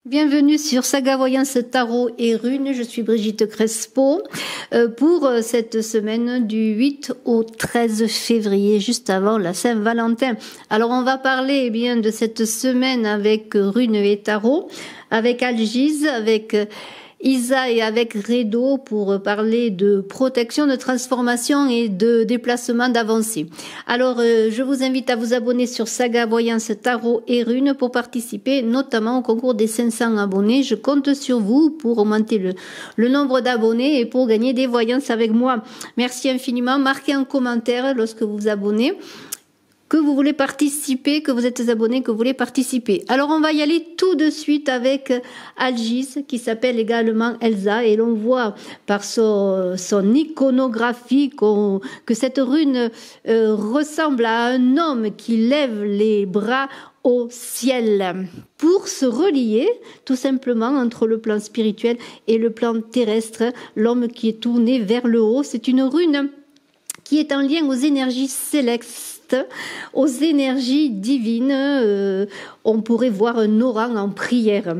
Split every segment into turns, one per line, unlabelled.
Bienvenue sur Saga Voyance Tarot et Runes, je suis Brigitte Crespo pour cette semaine du 8 au 13 février, juste avant la Saint-Valentin. Alors on va parler bien de cette semaine avec Runes et Tarot, avec Algise, avec Isa et avec Redo pour parler de protection, de transformation et de déplacement d'avancée. Alors, je vous invite à vous abonner sur Saga Voyance Tarot et Runes pour participer notamment au concours des 500 abonnés. Je compte sur vous pour augmenter le nombre d'abonnés et pour gagner des voyances avec moi. Merci infiniment. Marquez un commentaire lorsque vous vous abonnez, que vous voulez participer, que vous êtes abonné, que vous voulez participer. Alors on va y aller tout de suite avec Algise, qui s'appelle également Elsa, et l'on voit par son iconographie que cette rune ressemble à un homme qui lève les bras au ciel pour se relier tout simplement entre le plan spirituel et le plan terrestre, l'homme qui est tourné vers le haut. C'est une rune qui est en lien aux énergies célestes, aux énergies divines. On pourrait voir un orang en prière.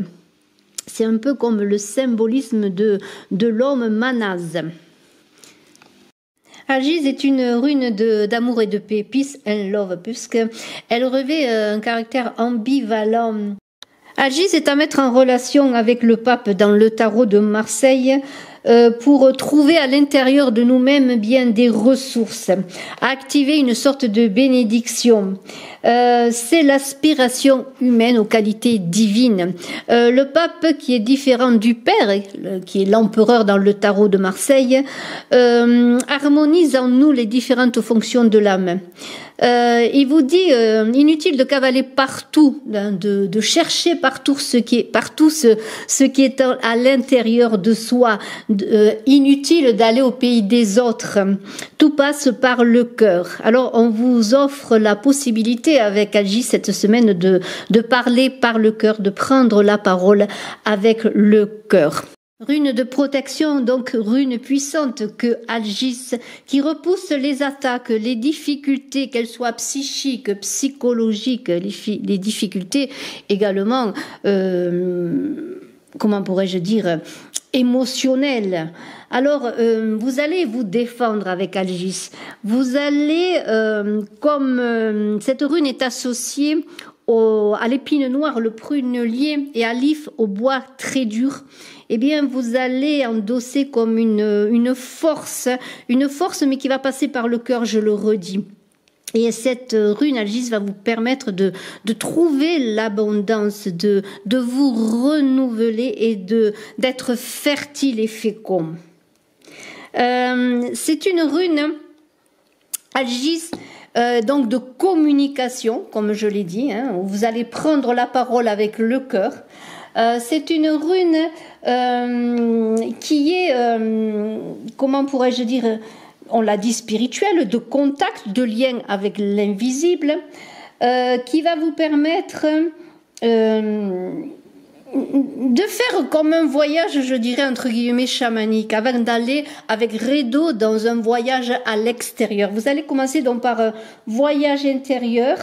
C'est un peu comme le symbolisme de l'homme Manaz. Algise est une rune d'amour et de paix, peace and love, puisqu'elle revêt un caractère ambivalent. Algise est à mettre en relation avec le pape dans le tarot de Marseille, pour trouver à l'intérieur de nous-mêmes bien des ressources, à activer une sorte de bénédiction. C'est l'aspiration humaine aux qualités divines. Le pape, qui est différent du père, qui est l'empereur dans le tarot de Marseille, harmonise en nous les différentes fonctions de l'âme. Il vous dit inutile de cavaler partout, de chercher partout ce qui est à l'intérieur de soi, inutile d'aller au pays des autres. Tout passe par le cœur. Alors on vous offre la possibilité avec Algise cette semaine de parler par le cœur, de prendre la parole avec le cœur. Rune de protection, donc rune puissante que Algise, qui repousse les attaques, les difficultés, qu'elles soient psychiques, psychologiques, les difficultés également, comment pourrais-je dire, émotionnelles. Alors, vous allez vous défendre avec Algise. Vous allez, cette rune est associée à l'épine noire, le prunelier, et à l'if, au bois très dur, eh bien, vous allez endosser comme une force, mais qui va passer par le cœur, je le redis. Et cette rune Algise va vous permettre de trouver l'abondance, de vous renouveler et d'être fertile et fécond. C'est une rune Algise, donc de communication, comme je l'ai dit, où vous allez prendre la parole avec le cœur. C'est une rune qui est, comment pourrais-je dire, on l'a dit, spirituelle, de contact, de lien avec l'invisible, qui va vous permettre de faire comme un voyage, je dirais, entre guillemets, chamanique, avant d'aller avec Redo dans un voyage à l'extérieur. Vous allez commencer donc par un voyage intérieur,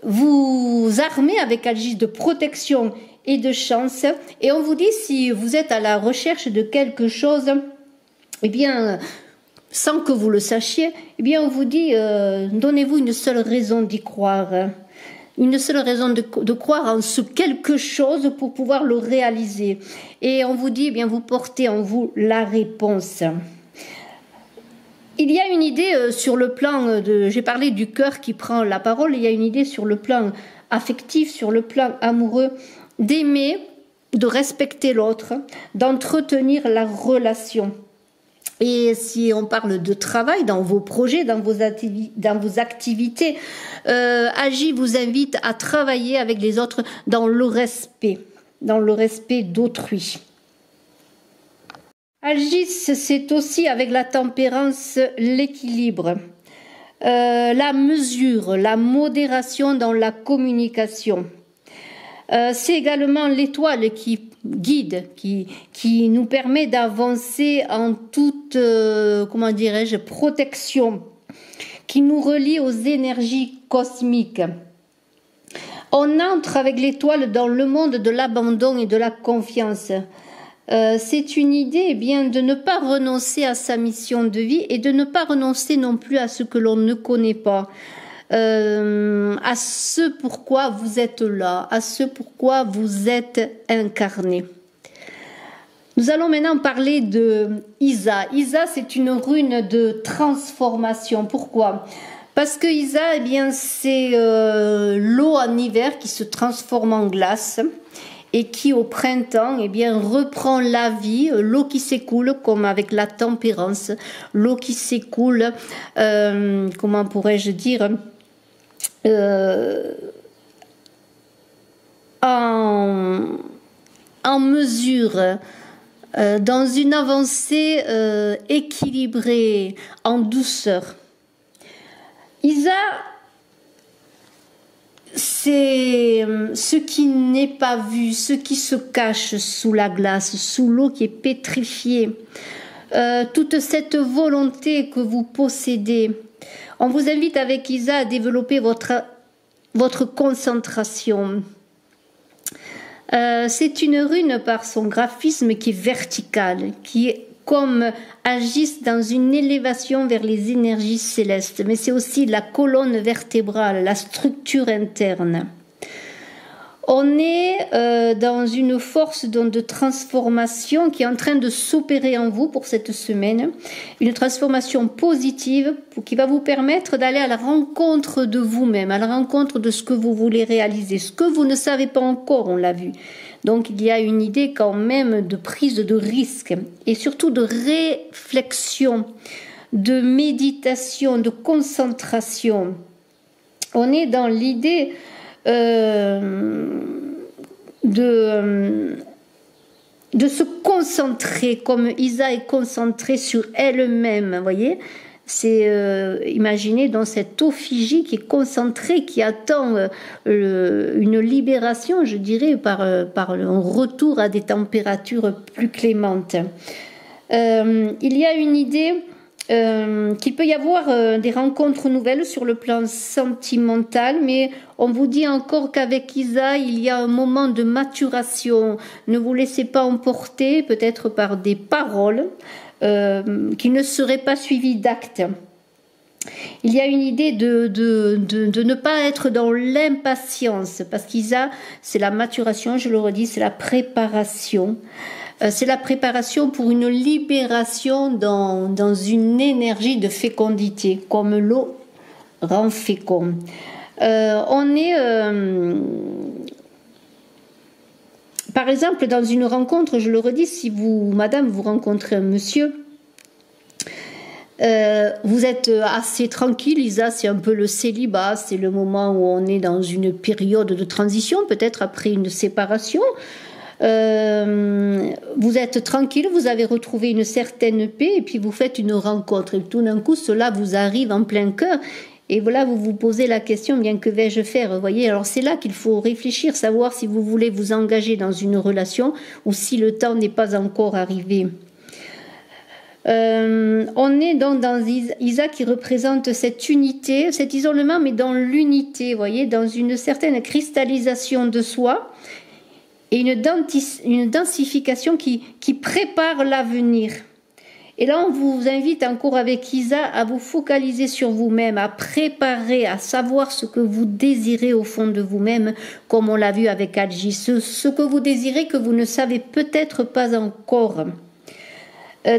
vous armez avec Algise de protection et de chance, et on vous dit, si vous êtes à la recherche de quelque chose, eh bien, sans que vous le sachiez, eh bien, on vous dit, donnez-vous une seule raison d'y croire, une seule raison de croire en ce quelque chose pour pouvoir le réaliser. Et on vous dit, eh bien, vous portez en vous la réponse. Il y a une idée sur le plan j'ai parlé du cœur qui prend la parole, il y a une idée sur le plan affectif, sur le plan amoureux, d'aimer, de respecter l'autre, d'entretenir la relation. Et si on parle de travail dans vos projets, dans vos activités, Algise vous invite à travailler avec les autres dans le respect d'autrui. Algise, c'est aussi avec la tempérance, l'équilibre, la mesure, la modération dans la communication. C'est également l'étoile qui guide, qui nous permet d'avancer en toute, comment dirais-je, protection, qui nous relie aux énergies cosmiques. On entre avec l'étoile dans le monde de l'abandon et de la confiance. C'est une idée eh bien, de ne pas renoncer à sa mission de vie et de ne pas renoncer non plus à ce que l'on ne connaît pas. À ce pourquoi vous êtes là, à ce pourquoi vous êtes incarné. Nous allons maintenant parler de Isa. Isa, c'est une rune de transformation. Pourquoi ? Parce que Isa, eh bien, c'est l'eau en hiver qui se transforme en glace et qui au printemps eh bien, reprend la vie, l'eau qui s'écoule comme avec la tempérance, l'eau qui s'écoule, comment pourrais-je dire, en mesure, dans une avancée équilibrée, en douceur. Isa, c'est ce qui n'est pas vu, ce qui se cache sous la glace, sous l'eau qui est pétrifiée. Toute cette volonté que vous possédez. On vous invite avec Isa à développer votre concentration. C'est une rune par son graphisme qui est verticale, qui est comme agissent dans une élévation vers les énergies célestes, mais c'est aussi la colonne vertébrale, la structure interne. On est dans une force de transformation qui est en train de s'opérer en vous pour cette semaine, une transformation positive qui va vous permettre d'aller à la rencontre de vous-même, à la rencontre de ce que vous voulez réaliser, ce que vous ne savez pas encore, on l'a vu. Donc il y a une idée quand même de prise de risque et surtout de réflexion, de méditation, de concentration. On est dans l'idée de se concentrer comme Isa est concentrée sur elle-même, vous voyez. C'est imaginez dans cette eau figée qui est concentrée, qui attend une libération, je dirais, par un retour à des températures plus clémentes. Il y a une idée qu'il peut y avoir des rencontres nouvelles sur le plan sentimental, mais on vous dit encore qu'avec Isa, il y a un moment de maturation. Ne vous laissez pas emporter peut-être par des paroles qui ne seraient pas suivies d'actes. Il y a une idée de ne pas être dans l'impatience, parce qu'Isa, c'est la maturation, je le redis, c'est la préparation. C'est la préparation pour une libération dans une énergie de fécondité, comme l'eau rend fécond. On est, par exemple, dans une rencontre, je le redis, si vous, madame, vous rencontrez un monsieur, vous êtes assez tranquille, Isa, c'est un peu le célibat, c'est le moment où on est dans une période de transition, peut-être après une séparation. Vous êtes tranquille, vous avez retrouvé une certaine paix et puis vous faites une rencontre et tout d'un coup cela vous arrive en plein cœur et voilà vous vous posez la question bien que vais-je faire, vous voyez. Alors c'est là qu'il faut réfléchir, savoir si vous voulez vous engager dans une relation ou si le temps n'est pas encore arrivé. On est donc dans Isa qui représente cette unité, cet isolement mais dans l'unité, vous voyez, dans une certaine cristallisation de soi et une densification qui prépare l'avenir. Et là, on vous invite encore avec Isa à vous focaliser sur vous-même, à préparer, à savoir ce que vous désirez au fond de vous-même, comme on l'a vu avec Adji, ce que vous désirez que vous ne savez peut-être pas encore.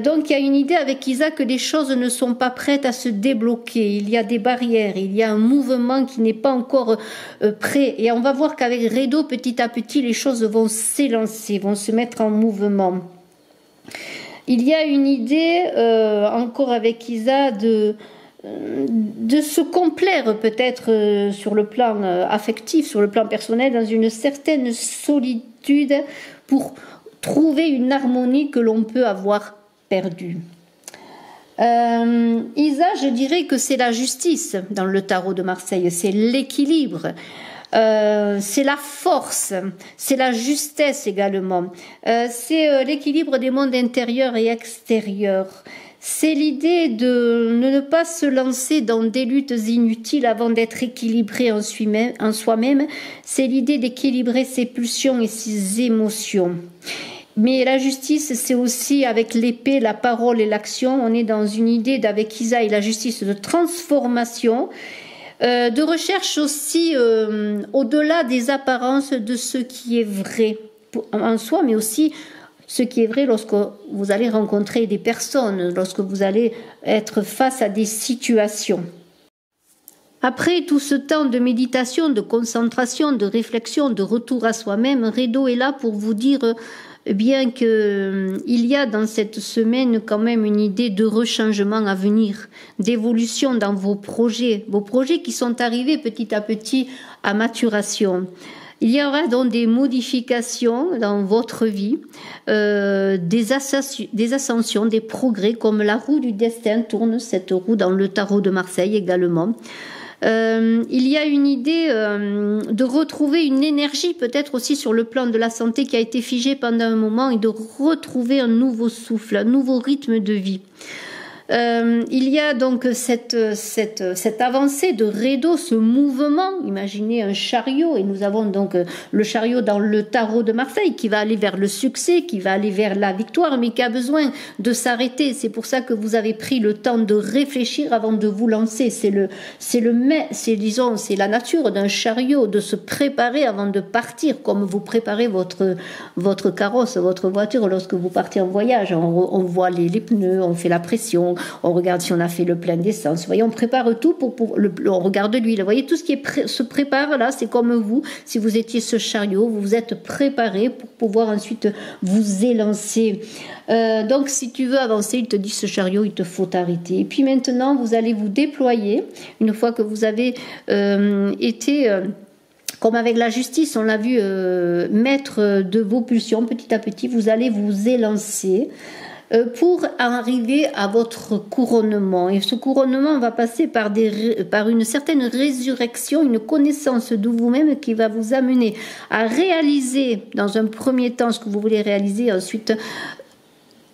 Donc il y a une idée avec Isa que les choses ne sont pas prêtes à se débloquer, il y a des barrières, il y a un mouvement qui n'est pas encore prêt et on va voir qu'avec Redo petit à petit les choses vont s'élancer, vont se mettre en mouvement. Il y a une idée encore avec Isa de se complaire peut-être sur le plan affectif, sur le plan personnel, dans une certaine solitude pour trouver une harmonie que l'on peut avoir perdu. Isa, je dirais que c'est la justice dans le tarot de Marseille, c'est l'équilibre, c'est la force, c'est la justesse également, c'est l'équilibre des mondes intérieurs et extérieurs, C'est l'idée de ne pas se lancer dans des luttes inutiles avant d'être équilibré en soi-même. C'est l'idée d'équilibrer ses pulsions et ses émotions. Mais la justice, c'est aussi avec l'épée, la parole et l'action. On est dans une idée d'avec Isaïe, la justice de transformation, de recherche aussi au-delà des apparences de ce qui est vrai en soi, mais aussi ce qui est vrai lorsque vous allez rencontrer des personnes, lorsque vous allez être face à des situations. Après tout ce temps de méditation, de concentration, de réflexion, de retour à soi-même, Redo est là pour vous dire bien qu'il y a dans cette semaine quand même une idée de rechangement à venir, d'évolution dans vos projets qui sont arrivés petit à petit à maturation. Il y aura donc des modifications dans votre vie, des ascensions, des progrès, comme la roue du destin tourne, cette roue dans le tarot de Marseille également. Il y a une idée de retrouver une énergie, peut-être aussi sur le plan de la santé qui a été figée pendant un moment, et de retrouver un nouveau souffle, un nouveau rythme de vie. Il y a donc cette avancée de Redo, ce mouvement. Imaginez un chariot, et nous avons donc le chariot dans le tarot de Marseille qui va aller vers le succès, qui va aller vers la victoire, mais qui a besoin de s'arrêter. C'est pour ça que vous avez pris le temps de réfléchir avant de vous lancer. C'est la nature d'un chariot, de se préparer avant de partir, comme vous préparez votre carrosse, votre voiture lorsque vous partez en voyage. On voit les pneus, on fait la pression, on regarde si on a fait le plein d'essence. Vous voyez, on prépare tout on regarde l'huile. Vous voyez, tout ce qui se prépare là, c'est comme vous. Si vous étiez ce chariot, vous vous êtes préparé pour pouvoir ensuite vous élancer. Donc, si tu veux avancer, il te dit ce chariot, il te faut arrêter. Et puis maintenant, vous allez vous déployer. Une fois que vous avez été... comme avec la justice, on l'a vu, maître de vos pulsions, petit à petit, vous allez vous élancer pour arriver à votre couronnement. Et ce couronnement va passer par une certaine résurrection, une connaissance de vous-même qui va vous amener à réaliser dans un premier temps ce que vous voulez réaliser, ensuite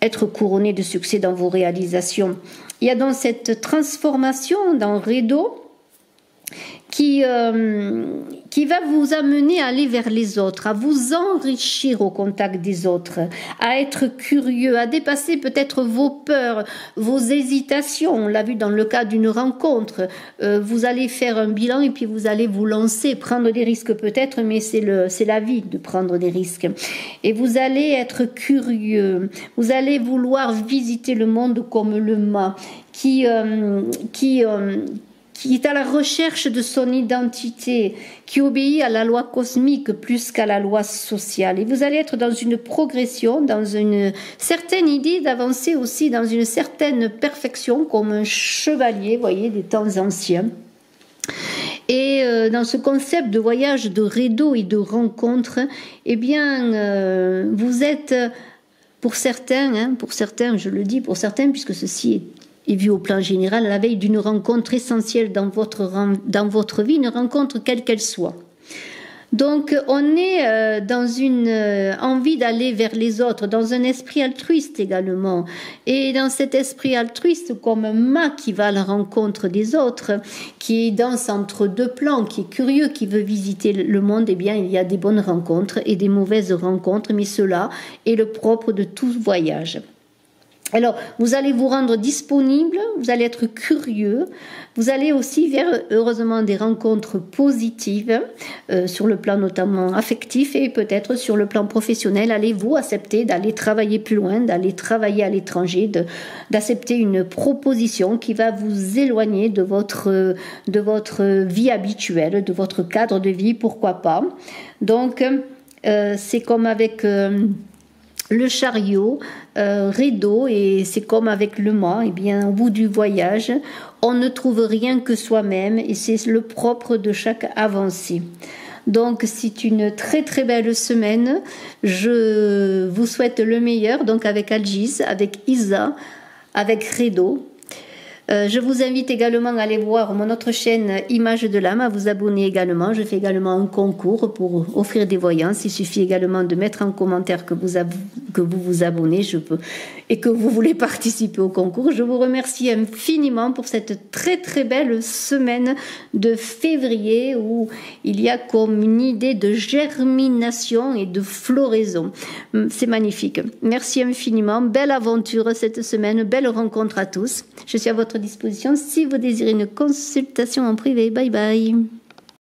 être couronné de succès dans vos réalisations. Il y a donc cette transformation dans Redo qui va vous amener à aller vers les autres, à vous enrichir au contact des autres, à être curieux, à dépasser peut-être vos peurs, vos hésitations. On l'a vu dans le cas d'une rencontre. Vous allez faire un bilan et puis vous allez vous lancer, prendre des risques peut-être, mais c'est la vie de prendre des risques. Et vous allez être curieux. Vous allez vouloir visiter le monde comme le mât qui est à la recherche de son identité, qui obéit à la loi cosmique plus qu'à la loi sociale. Et vous allez être dans une progression, dans une certaine idée d'avancer aussi dans une certaine perfection, comme un chevalier, vous voyez, des temps anciens. Et dans ce concept de voyage, de Redo et de rencontre, eh bien, vous êtes, pour certains, je le dis pour certains, puisque ceci est vu au plan général, à la veille d'une rencontre essentielle dans votre vie, une rencontre quelle qu'elle soit. Donc, on est dans une envie d'aller vers les autres, dans un esprit altruiste également. Et dans cet esprit altruiste, comme un mât qui va à la rencontre des autres, qui danse entre deux plans, qui est curieux, qui veut visiter le monde, eh bien, il y a des bonnes rencontres et des mauvaises rencontres, mais cela est le propre de tout voyage. Alors, vous allez vous rendre disponible, vous allez être curieux, vous allez aussi vers, heureusement, des rencontres positives, sur le plan notamment affectif et peut-être sur le plan professionnel. Allez-vous accepter d'aller travailler plus loin, d'aller travailler à l'étranger, d'accepter une proposition qui va vous éloigner de votre vie habituelle, de votre cadre de vie, pourquoi pas. Donc, c'est comme avec... le chariot, Redo, et c'est comme avec le mât, eh bien, au bout du voyage, on ne trouve rien que soi-même, et c'est le propre de chaque avancée. Donc, c'est une très très belle semaine. Je vous souhaite le meilleur, donc avec Algis, avec Isa, avec Redo. Je vous invite également à aller voir mon autre chaîne Images de l'âme, à vous abonner également. Je fais également un concours pour offrir des voyances. Il suffit également de mettre en commentaire que vous vous abonnez et que vous voulez participer au concours. Je vous remercie infiniment pour cette très très belle semaine de février où il y a comme une idée de germination et de floraison. C'est magnifique. Merci infiniment. Belle aventure cette semaine, belle rencontre à tous. Je suis à votre disposition si vous désirez une consultation en privé. Bye bye.